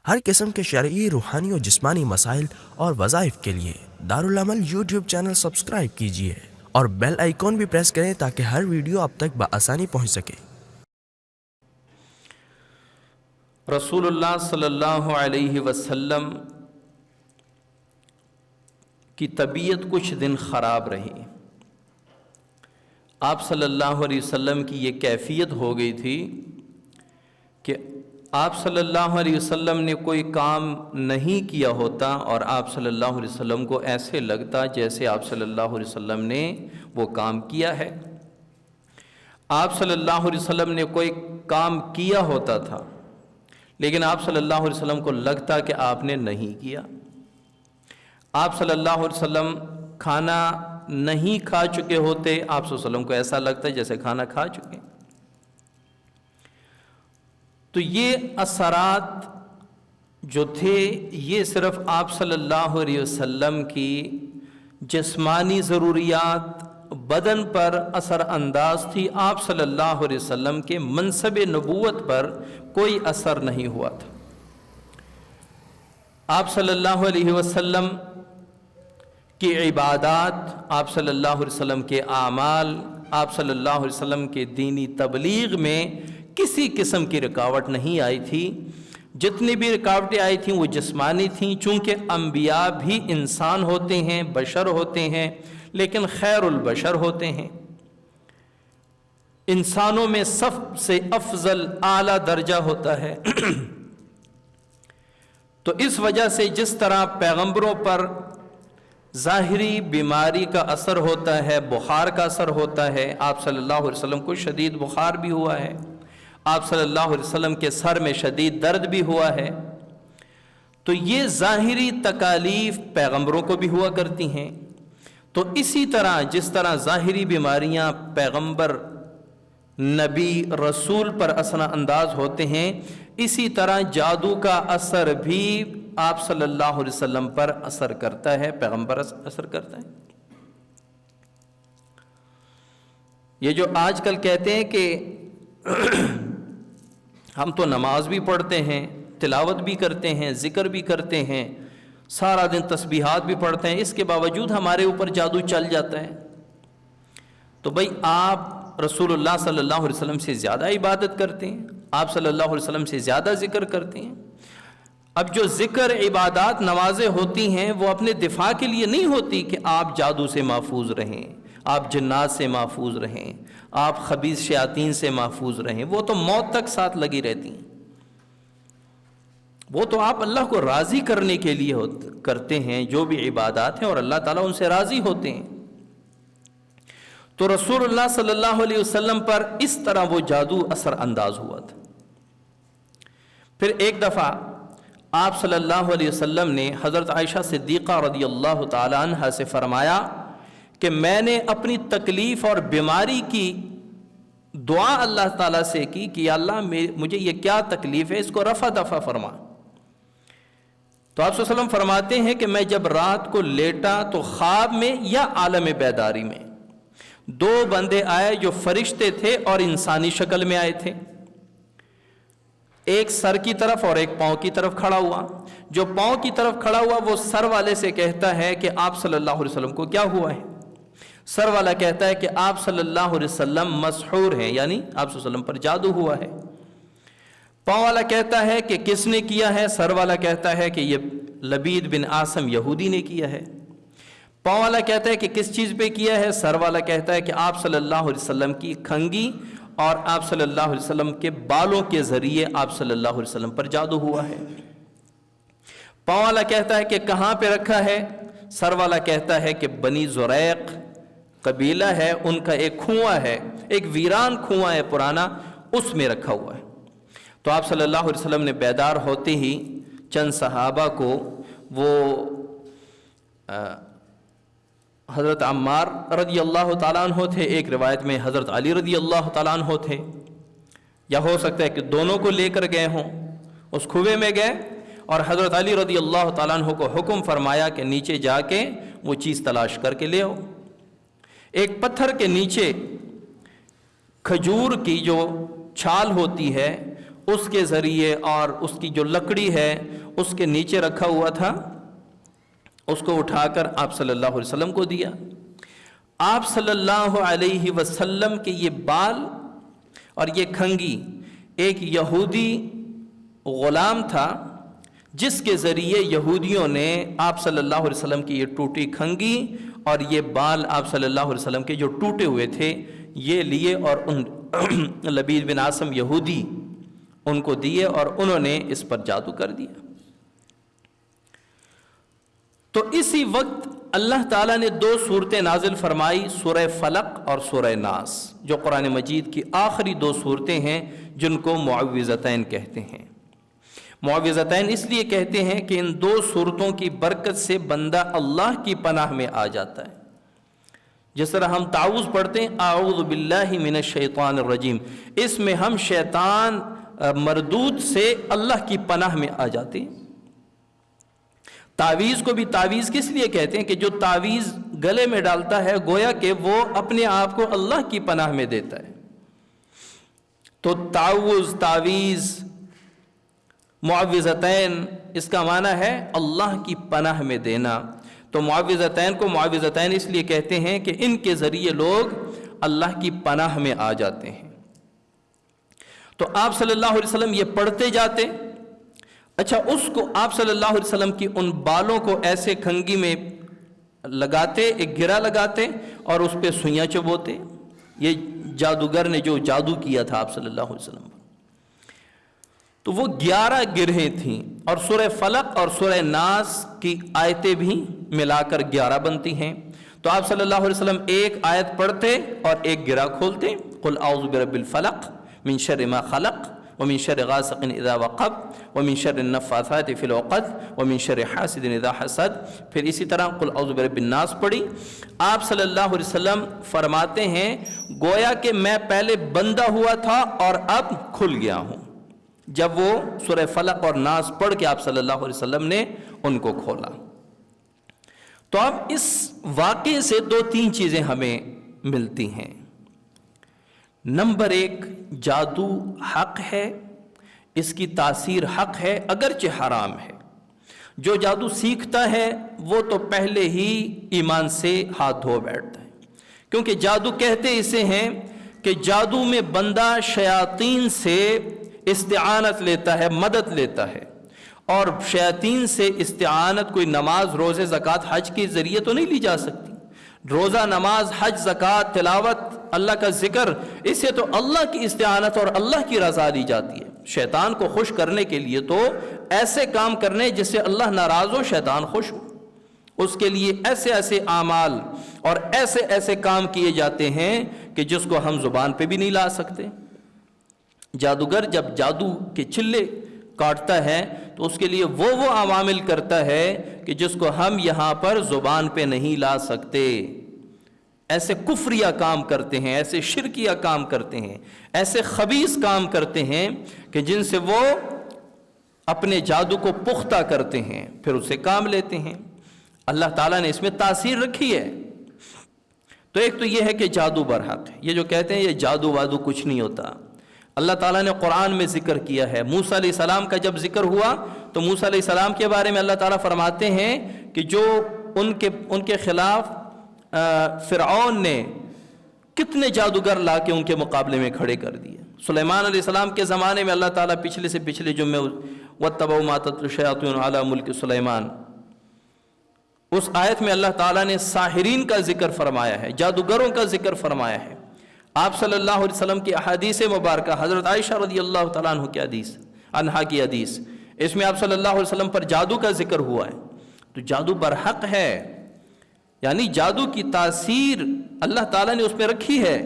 ہر قسم کے شرعی، روحانی اور جسمانی مسائل اور وظائف کے لیے دارالعمل یوٹیوب چینل سبسکرائب کیجیے اور بیل آئیکن بھی پریس کریں تاکہ ہر ویڈیو آپ تک بآسانی پہنچ سکے۔ رسول اللہ صلی اللہ علیہ وسلم کی طبیعت کچھ دن خراب رہی۔ آپ صلی اللہ علیہ وسلم کی یہ کیفیت ہو گئی تھی کہ آپ صلی اللہ علیہ وسلم نے کوئی کام نہیں کیا ہوتا اور آپ صلی اللہ علیہ وسلم کو ایسے لگتا جیسے آپ صلی اللہ علیہ وسلم نے وہ کام کیا ہے۔ آپ صلی اللہ علیہ وسلم نے کوئی کام کیا ہوتا تھا لیکن آپ صلی اللہ علیہ وسلم کو لگتا کہ آپ نے نہیں کیا۔ آپ صلی اللہ علیہ وسلم کھانا نہیں کھا چکے ہوتے، آپ صلی اللہ علیہ وسلم کو ایسا لگتا ہے جیسے کھانا کھا چکے۔ تو یہ اثرات جو تھے یہ صرف آپ صلی اللہ علیہ وسلم کی جسمانی ضروریات بدن پر اثر انداز تھی، آپ صلی اللہ علیہ وسلم کے منصب نبوت پر کوئی اثر نہیں ہوا تھا۔ آپ صلی اللہ علیہ وسلم کی عبادات، آپ صلی اللہ علیہ وسلم کے اعمال، آپ صلی اللہ علیہ وسلم کے دینی تبلیغ میں کسی قسم کی رکاوٹ نہیں آئی تھی۔ جتنی بھی رکاوٹیں آئی تھیں وہ جسمانی تھیں، چونکہ انبیاء بھی انسان ہوتے ہیں، بشر ہوتے ہیں، لیکن خیر البشر ہوتے ہیں۔ انسانوں میں سب سے افضل اعلیٰ درجہ ہوتا ہے۔ تو اس وجہ سے جس طرح پیغمبروں پر ظاہری بیماری کا اثر ہوتا ہے، بخار کا اثر ہوتا ہے، آپ صلی اللہ علیہ وسلم کو شدید بخار بھی ہوا ہے، آپ صلی اللہ علیہ وسلم کے سر میں شدید درد بھی ہوا ہے، تو یہ ظاہری تکالیف پیغمبروں کو بھی ہوا کرتی ہیں۔ تو اسی طرح جس طرح ظاہری بیماریاں پیغمبر، نبی، رسول پر اثر انداز ہوتے ہیں، اسی طرح جادو کا اثر بھی آپ صلی اللہ علیہ وسلم پر اثر کرتا ہے، پیغمبر اثر کرتا ہے۔ یہ جو آج کل کہتے ہیں کہ ہم تو نماز بھی پڑھتے ہیں، تلاوت بھی کرتے ہیں، ذکر بھی کرتے ہیں، سارا دن تسبیحات بھی پڑھتے ہیں، اس کے باوجود ہمارے اوپر جادو چل جاتا ہے، تو بھائی آپ رسول اللہ صلی اللہ علیہ وسلم سے زیادہ عبادت کرتے ہیں، آپ صلی اللہ علیہ وسلم سے زیادہ ذکر کرتے ہیں۔ اب جو ذکر، عبادات، نمازیں ہوتی ہیں وہ اپنے دفاع کے لیے نہیں ہوتی کہ آپ جادو سے محفوظ رہیں، آپ جنات سے محفوظ رہیں، آپ خبیث شیاطین سے محفوظ رہیں، وہ تو موت تک ساتھ لگی رہتی ہیں۔ وہ تو آپ اللہ کو راضی کرنے کے لیے کرتے ہیں جو بھی عبادات ہیں، اور اللہ تعالیٰ ان سے راضی ہوتے ہیں۔ تو رسول اللہ صلی اللہ علیہ وسلم پر اس طرح وہ جادو اثر انداز ہوا تھا۔ پھر ایک دفعہ آپ صلی اللہ علیہ وسلم نے حضرت عائشہ صدیقہ رضی اللہ تعالی عنہ سے فرمایا کہ میں نے اپنی تکلیف اور بیماری کی دعا اللہ تعالیٰ سے کی کہ یا اللہ مجھے یہ کیا تکلیف ہے، اس کو رفع دفع فرما۔ تو آپ صلی اللہ علیہ وسلم فرماتے ہیں کہ میں جب رات کو لیٹا تو خواب میں یا عالم بیداری میں دو بندے آئے جو فرشتے تھے اور انسانی شکل میں آئے تھے، ایک سر کی طرف اور ایک پاؤں کی طرف کھڑا ہوا۔ جو پاؤں کی طرف کھڑا ہوا وہ سر والے سے کہتا ہے کہ آپ صلی اللہ علیہ وسلم کو کیا ہوا ہے؟ سر والا کہتا ہے کہ آپ صلی اللہ علیہ وسلم مسحور ہیں، یعنی آپ صلی اللہ علیہ وسلم پر جادو ہوا ہے۔ پاؤں والا کہتا ہے کہ کس نے کیا ہے؟ سر والا کہتا ہے کہ یہ لبید بن عاصم یہودی نے کیا ہے۔ پاؤں والا کہتا ہے کہ کس چیز پہ کیا ہے؟ سر والا کہتا ہے کہ آپ صلی اللہ علیہ وسلم کی کھنگی اور آپ صلی اللہ علیہ وسلم کے بالوں کے ذریعے آپ صلی اللہ علیہ وسلم پر جادو ہوا ہے۔ پاؤں والا کہتا ہے کہ کہاں پہ رکھا ہے؟ سر والا کہتا ہے کہ بنی زریق قبیلہ ہے، ان کا ایک کنواں ہے، ایک ویران کنواں ہے پرانا، اس میں رکھا ہوا ہے۔ تو آپ صلی اللہ علیہ وسلم نے بیدار ہوتے ہی چند صحابہ کو، وہ حضرت عمار رضی اللہ تعالیٰ عنہ تھے، ایک روایت میں حضرت علی رضی اللہ تعالیٰ عنہ تھے، یا ہو سکتا ہے کہ دونوں کو لے کر گئے ہوں، اس کنویں میں گئے اور حضرت علی رضی اللہ تعالیٰ عنہ کو حکم فرمایا کہ نیچے جا کے وہ چیز تلاش کر کے لے آؤ۔ ایک پتھر کے نیچے کھجور کی جو چھال ہوتی ہے اس کے ذریعے اور اس کی جو لکڑی ہے اس کے نیچے رکھا ہوا تھا، اس کو اٹھا کر آپ صلی اللہ علیہ وسلم کو دیا۔ آپ صلی اللہ علیہ وسلم کے یہ بال اور یہ کھنگی ایک یہودی غلام تھا، جس کے ذریعے یہودیوں نے آپ صلی اللہ علیہ وسلم کی یہ ٹوٹی کھنگی اور یہ بال آپ صلی اللہ علیہ وسلم کے جو ٹوٹے ہوئے تھے یہ لیے اور ان لبید بن عاصم یہودی ان کو دیے اور انہوں نے اس پر جادو کر دیا۔ تو اسی وقت اللہ تعالیٰ نے 2 صورتیں نازل فرمائی، سورہ فلق اور سورہ ناس، جو قرآن مجید کی آخری 2 صورتیں ہیں جن کو معوذتین کہتے ہیں۔ معوذتین اس لیے کہتے ہیں کہ ان 2 صورتوں کی برکت سے بندہ اللہ کی پناہ میں آ جاتا ہے۔ جس طرح ہم تعوذ پڑھتے ہیں اعوذ باللہ من الشیطان الرجیم، اس میں ہم شیطان مردود سے اللہ کی پناہ میں آ جاتے ہیں۔ تعویذ کو بھی تعویذ کس لیے کہتے ہیں کہ جو تعویذ گلے میں ڈالتا ہے گویا کہ وہ اپنے آپ کو اللہ کی پناہ میں دیتا ہے۔ تو تعوذ، تعویذ، معوذتین اس کا معنی ہے اللہ کی پناہ میں دینا۔ تو معوذتین کو معوذتین اس لیے کہتے ہیں کہ ان کے ذریعے لوگ اللہ کی پناہ میں آ جاتے ہیں۔ تو آپ صلی اللہ علیہ وسلم یہ پڑھتے جاتے۔ اچھا، اس کو آپ صلی اللہ علیہ وسلم کی ان بالوں کو ایسے کھنگی میں لگاتے، ایک گرہ لگاتے اور اس پہ سوئیاں چبوتے۔ یہ جادوگر نے جو جادو کیا تھا آپ صلی اللہ علیہ وسلم، تو وہ 11 گرہیں تھیں، اور سورہ فلق اور سورہ ناس کی آیتیں بھی ملا کر 11 بنتی ہیں۔ تو آپ صلی اللہ علیہ وسلم ایک آیت پڑھتے اور ایک گرہ کھولتے، قل اعوذ برب الفلق من شر ما خلق ومن شر غاسق اذا وقب ومن شر النفاثات فی العقد ومن شر حاسد اذا حسد۔ پھر اسی طرح قل اعوذ برب الناس پڑھی۔ آپ صلی اللہ علیہ وسلم فرماتے ہیں گویا کہ میں پہلے بندہ ہوا تھا اور اب کھل گیا ہوں، جب وہ سورہ فلق اور ناس پڑھ کے آپ صلی اللہ علیہ وسلم نے ان کو کھولا۔ تو اب اس واقعے سے 2-3 چیزیں ہمیں ملتی ہیں۔ نمبر 1، جادو حق ہے، اس کی تاثیر حق ہے اگرچہ حرام ہے۔ جو جادو سیکھتا ہے وہ تو پہلے ہی ایمان سے ہاتھ دھو بیٹھتا ہے، کیونکہ جادو کہتے اسے ہیں کہ جادو میں بندہ شیاطین سے استعانت لیتا ہے، مدد لیتا ہے، اور شیاطین سے استعانت کوئی نماز، روزے، زکوٰۃ، حج کے ذریعے تو نہیں لی جا سکتی۔ روزہ، نماز، حج، زکوٰۃ، تلاوت، اللہ کا ذکر، اس سے تو اللہ کی استعانت اور اللہ کی رضا لی جاتی ہے۔ شیطان کو خوش کرنے کے لیے تو ایسے کام کرنے جس سے اللہ ناراض ہو، شیطان خوش ہو، اس کے لیے ایسے ایسے اعمال اور ایسے ایسے کام کیے جاتے ہیں کہ جس کو ہم زبان پہ بھی نہیں لا سکتے۔ جادوگر جب جادو کے چلے کاٹتا ہے تو اس کے لیے وہ عوامل کرتا ہے کہ جس کو ہم یہاں پر زبان پہ نہیں لا سکتے۔ ایسے کفریہ کام کرتے ہیں، ایسے شرکیہ کام کرتے ہیں، ایسے خبیث کام کرتے ہیں کہ جن سے وہ اپنے جادو کو پختہ کرتے ہیں، پھر اسے کام لیتے ہیں۔ اللہ تعالیٰ نے اس میں تاثیر رکھی ہے۔ تو ایک تو یہ ہے کہ جادو برحق ہے۔ یہ جو کہتے ہیں یہ جادو وادو کچھ نہیں ہوتا، اللہ تعالیٰ نے قرآن میں ذکر کیا ہے۔ موسیٰ علیہ السلام کا جب ذکر ہوا تو موسیٰ علیہ السلام کے بارے میں اللہ تعالیٰ فرماتے ہیں کہ جو ان کے خلاف فرعون نے کتنے جادوگر لا کے ان کے مقابلے میں کھڑے کر دیے۔ سلیمان علیہ السلام کے زمانے میں اللہ تعالیٰ پچھلے سے پچھلے جمعے وَاتَّبَعُوا مَا تَتْلُو الشَّيَاطِينُ عَلَىٰ مُلْكِ سلیمان، اس آیت میں اللہ تعالیٰ نے ساحرین کا ذکر فرمایا ہے، جادوگروں کا ذکر فرمایا ہے۔ آپ صلی اللہ علیہ وسلم کی احادیث مبارکہ، حضرت عائشہ رضی اللہ تعالیٰ عنہا کی حدیث، اس میں آپ صلی اللہ علیہ وسلم پر جادو کا ذکر ہوا ہے۔ تو جادو برحق ہے، یعنی جادو کی تاثیر اللہ تعالیٰ نے اس پہ رکھی ہے۔